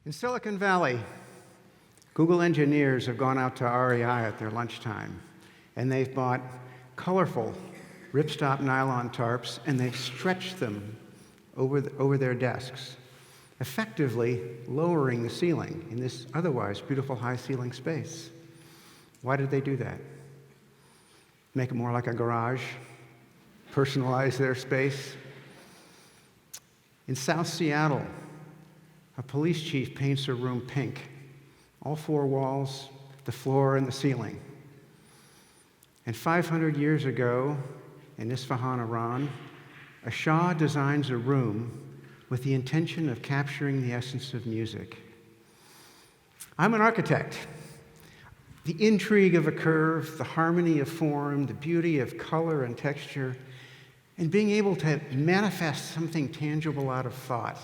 In Silicon Valley, Google engineers have gone out to REI at their lunchtime, and they've bought colorful ripstop nylon tarps, and they've stretched them over their desks, effectively lowering the ceiling in this otherwise beautiful high-ceiling space. Why did they do that? Make it more like a garage? Personalize their space? In South Seattle, a police chief paints a room pink, all four walls, the floor, and the ceiling. And 500 years ago, in Isfahan, Iran, a Shah designs a room with the intention of capturing the essence of music. I'm an architect. The intrigue of a curve, the harmony of form, the beauty of color and texture, and being able to manifest something tangible out of thought,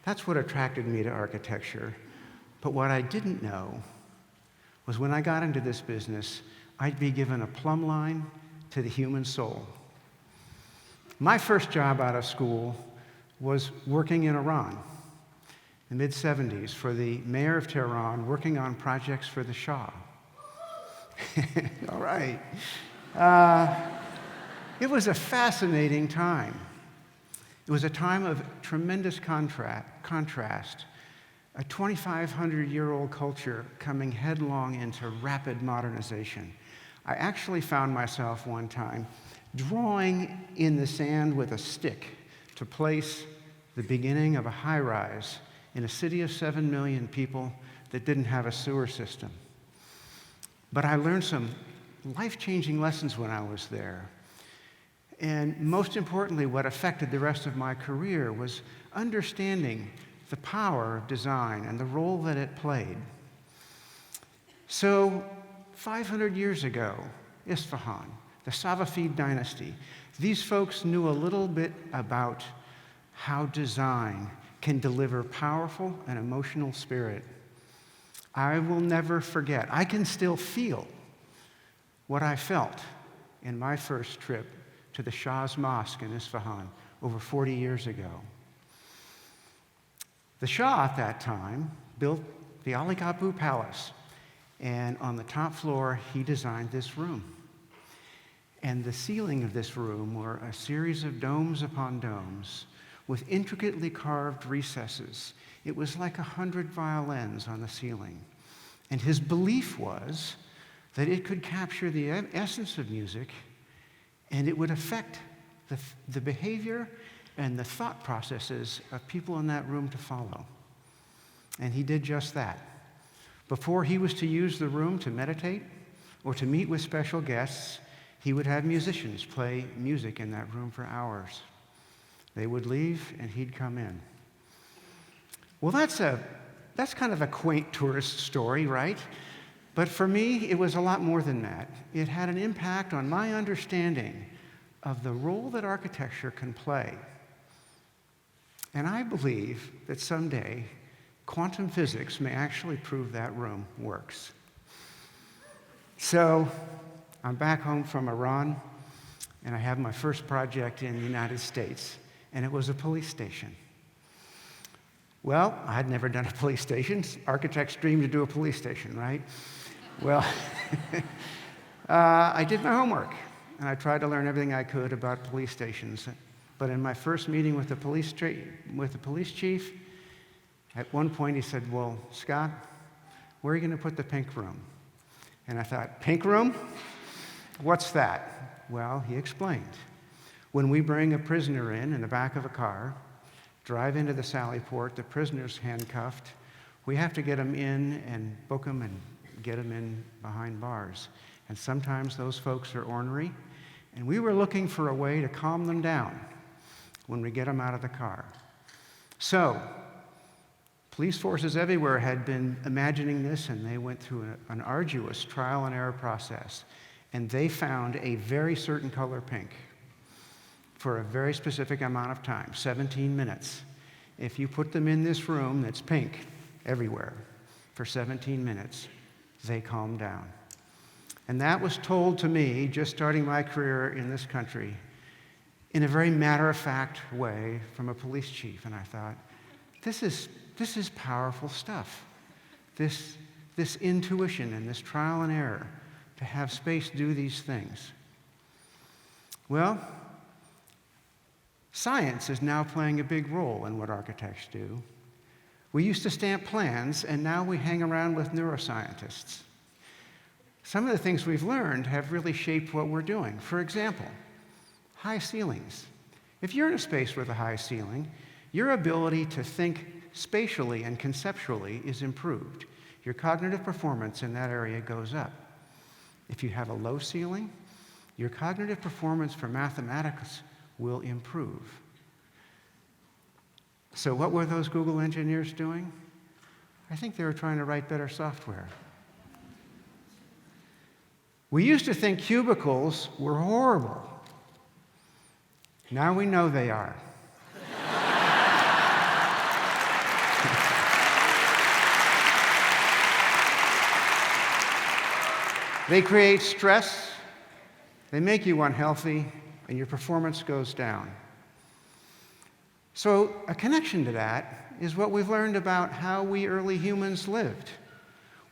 that's what attracted me to architecture. But what I didn't know was when I got into this business, I'd be given a plumb line to the human soul. My first job out of school was working in Iran in the mid-'70s for the mayor of Tehran, working on projects for the Shah. All right. It was a fascinating time. It was a time of tremendous contrast, a 2,500-year-old culture coming headlong into rapid modernization. I actually found myself one time drawing in the sand with a stick to place the beginning of a high-rise in a city of 7 million people that didn't have a sewer system. But I learned some life-changing lessons when I was there. And most importantly, what affected the rest of my career was understanding the power of design and the role that it played. So 500 years ago, Isfahan, the Safavid dynasty, these folks knew a little bit about how design can deliver powerful and emotional spirit. I will never forget. I can still feel what I felt in my first trip to the Shah's Mosque in Isfahan over 40 years ago. The Shah at that time built the Ali Qaboos Palace, and on the top floor, he designed this room. And the ceiling of this room were a series of domes upon domes with intricately carved recesses. It was like 100 violins on the ceiling. And his belief was that it could capture the essence of music, and it would affect the behavior and the thought processes of people in that room to follow. And he did just that. Before he was to use the room to meditate or to meet with special guests, he would have musicians play music in that room for hours. They would leave, and he'd come in. Well, that's kind of a quaint tourist story, right? But for me, it was a lot more than that. It had an impact on my understanding of the role that architecture can play. And I believe that someday, quantum physics may actually prove that room works. So, I'm back home from Iran, and I have my first project in the United States, and it was a police station. Well, I had never done a police station. Architects dream to do a police station, right? Well, I did my homework, and I tried to learn everything I could about police stations. But in my first meeting with the police chief, at one point he said, "Well, Scott, where are you going to put the pink room?" And I thought, "Pink room? What's that?" Well, he explained. When we bring a prisoner in the back of a car, drive into the Sally Port, the prisoner's handcuffed, we have to get him in and book him and get him in behind bars. And sometimes those folks are ornery, and we were looking for a way to calm them down when we get them out of the car. So, police forces everywhere had been imagining this, and they went through an arduous trial and error process, and they found a very certain color pink for a very specific amount of time, 17 minutes. If you put them in this room that's pink everywhere for 17 minutes, they calm down. And that was told to me, just starting my career in this country, in a very matter-of-fact way from a police chief. And I thought, this is is powerful stuff. This intuition and this trial and error to have space do these things. Well, science is now playing a big role in what architects do. We used to stamp plans, and now we hang around with neuroscientists. Some of the things we've learned have really shaped what we're doing. For example, high ceilings. If you're in a space with a high ceiling, your ability to think spatially and conceptually is improved. Your cognitive performance in that area goes up. If you have a low ceiling, your cognitive performance for mathematics will improve. So what were those Google engineers doing? I think they were trying to write better software. We used to think cubicles were horrible. Now we know they are. They create stress, they make you unhealthy, and your performance goes down. So a connection to that is what we've learned about how we early humans lived.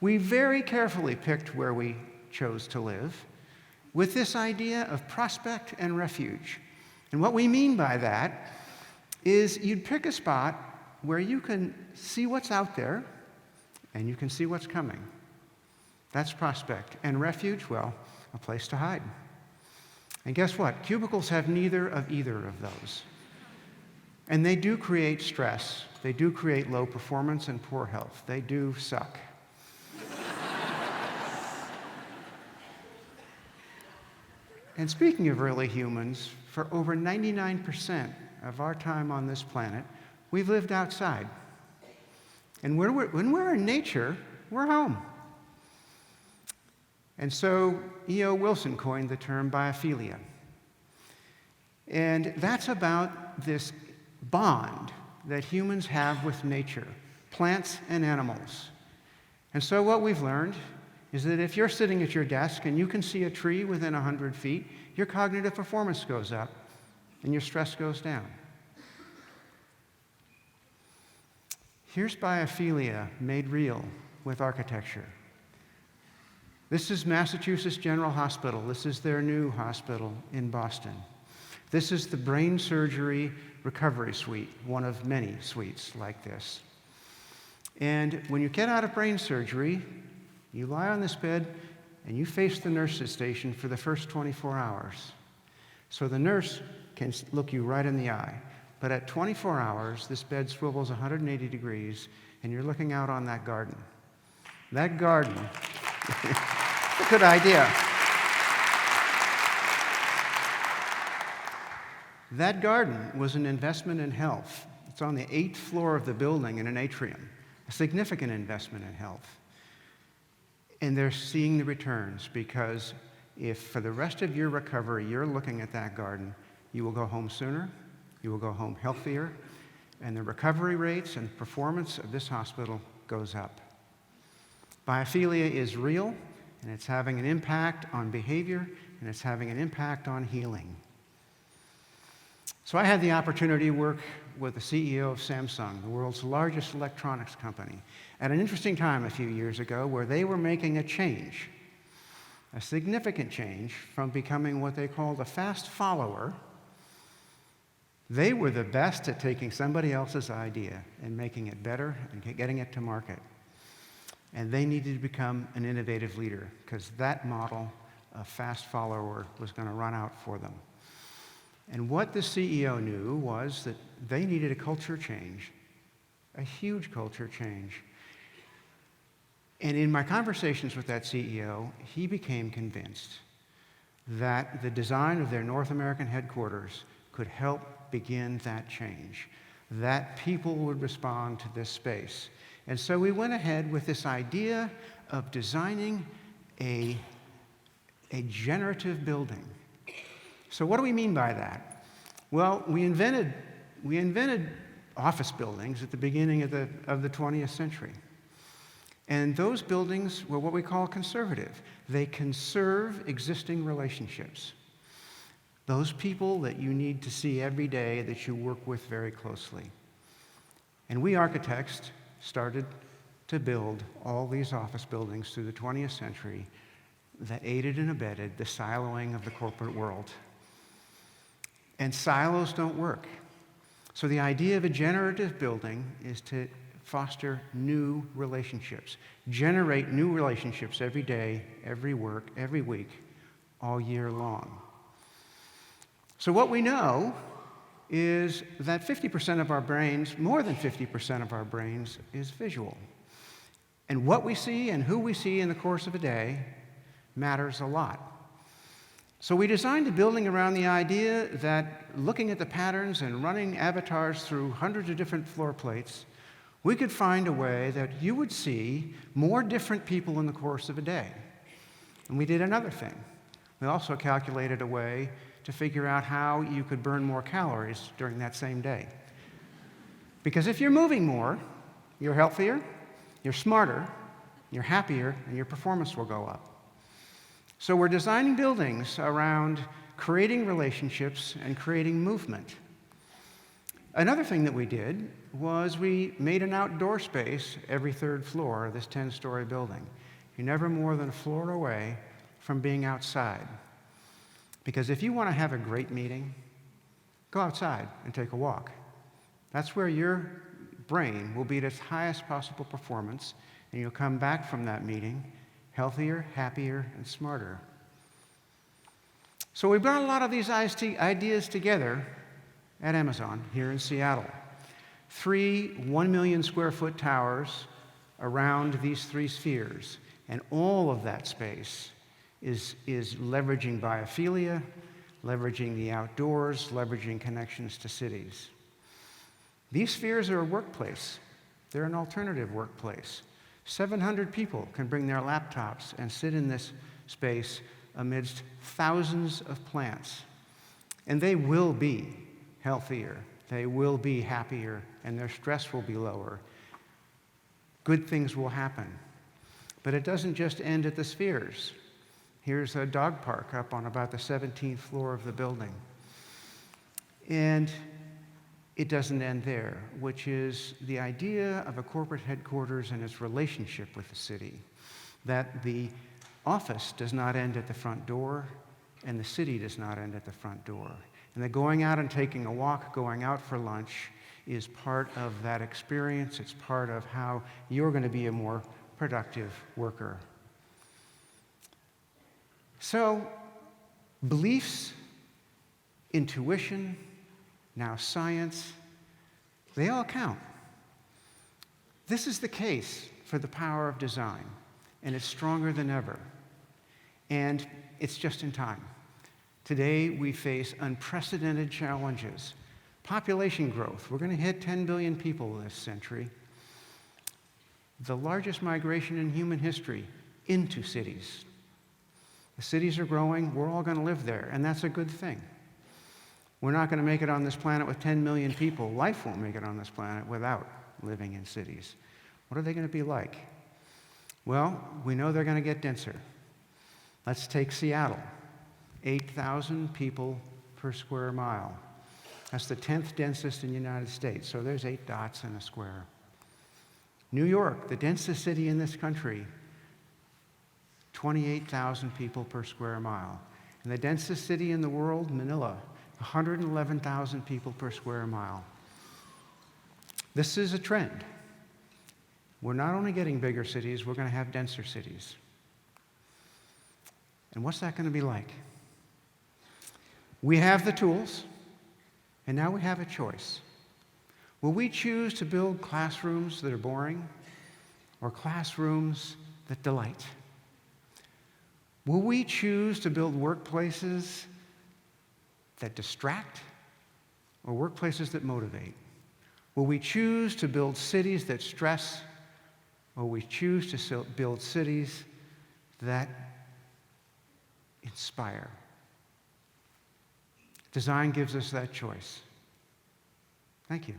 We very carefully picked where we chose to live with this idea of prospect and refuge. And what we mean by that is you'd pick a spot where you can see what's out there and you can see what's coming. That's prospect. And refuge, well, a place to hide. And guess what? Cubicles have neither of either of those. And they do create stress. They do create low performance and poor health. They do suck. And speaking of early humans, for over 99% of our time on this planet, we've lived outside. And when we're in nature, we're home. And so E.O. Wilson coined the term biophilia. And that's about this bond that humans have with nature, plants and animals. And so what we've learned is that if you're sitting at your desk and you can see a tree within 100 feet, your cognitive performance goes up and your stress goes down. Here's biophilia made real with architecture. This is Massachusetts General Hospital. This is their new hospital in Boston. This is the brain surgery recovery suite, one of many suites like this. And when you get out of brain surgery, you lie on this bed and you face the nurse's station for the first 24 hours. So the nurse can look you right in the eye. But at 24 hours, this bed swivels 180 degrees and you're looking out on that garden. That garden, a good idea. That garden was an investment in health. It's on the 8th floor of the building in an atrium, a significant investment in health. And they're seeing the returns because if for the rest of your recovery you're looking at that garden, you will go home sooner, you will go home healthier, and the recovery rates and performance of this hospital goes up. Biophilia is real, and it's having an impact on behavior, and it's having an impact on healing. So I had the opportunity to work with the CEO of Samsung, the world's largest electronics company, at an interesting time a few years ago where they were making a change, a significant change from becoming what they called a fast follower. They were the best at taking somebody else's idea and making it better and getting it to market. And they needed to become an innovative leader because that model of fast follower was going to run out for them. And what the CEO knew was that they needed a culture change, a huge culture change. And in my conversations with that CEO, he became convinced that the design of their North American headquarters could help begin that change, that people would respond to this space. And so we went ahead with this idea of designing a generative building. So what do we mean by that? Well, we invented office buildings at the beginning of the 20th century. And those buildings were what we call conservative. They conserve existing relationships. Those people that you need to see every day that you work with very closely. And we architects started to build all these office buildings through the 20th century that aided and abetted the siloing of the corporate world. And silos don't work. So the idea of a generative building is to foster new relationships, generate new relationships every day, every work, every week, all year long. So what we know is that 50% of our brains, more than 50% of our brains, is visual. And what we see and who we see in the course of a day matters a lot. So we designed a building around the idea that looking at the patterns and running avatars through hundreds of different floor plates, we could find a way that you would see more different people in the course of a day. And we did another thing. We also calculated a way to figure out how you could burn more calories during that same day. Because if you're moving more, you're healthier, you're smarter, you're happier, and your performance will go up. So we're designing buildings around creating relationships and creating movement. Another thing that we did was we made an outdoor space every third floor of this 10-story building. You're never more than a floor away from being outside. Because if you want to have a great meeting, go outside and take a walk. That's where your brain will be at its highest possible performance, and you'll come back from that meeting healthier, happier, and smarter. So we brought a lot of these ideas together at Amazon here in Seattle. 3 1 million square foot towers around these 3 spheres, and all of that space is leveraging biophilia, leveraging the outdoors, leveraging connections to cities. These spheres are a workplace. They're an alternative workplace. 700 people can bring their laptops and sit in this space amidst thousands of plants. And they will be healthier, they will be happier, and their stress will be lower. Good things will happen. But it doesn't just end at the spheres. Here's a dog park up on about the 17th floor of the building. And it doesn't end there, which is the idea of a corporate headquarters and its relationship with the city. That the office does not end at the front door, and the city does not end at the front door. And that going out and taking a walk, going out for lunch, is part of that experience. It's part of how you're going to be a more productive worker. So, beliefs, intuition, now science, they all count. This is the case for the power of design, and it's stronger than ever. And it's just in time. Today, we face unprecedented challenges. Population growth, we're going to hit 10 billion people this century. The largest migration in human history into cities. The cities are growing, we're all going to live there, and that's a good thing. We're not going to make it on this planet with 10 million people. Life won't make it on this planet without living in cities. What are they going to be like? Well, we know they're going to get denser. Let's take Seattle, 8,000 people per square mile. That's the 10th densest in the United States, so there's 8 dots in a square. New York, the densest city in this country, 28,000 people per square mile. And the densest city in the world, Manila, 111,000 people per square mile. This is a trend. We're not only getting bigger cities, we're going to have denser cities. And what's that going to be like? We have the tools, and now we have a choice. Will we choose to build classrooms that are boring or classrooms that delight? Will we choose to build workplaces that distract or workplaces that motivate? Will we choose to build cities that stress, or we choose to build cities that inspire? Design gives us that choice. Thank you.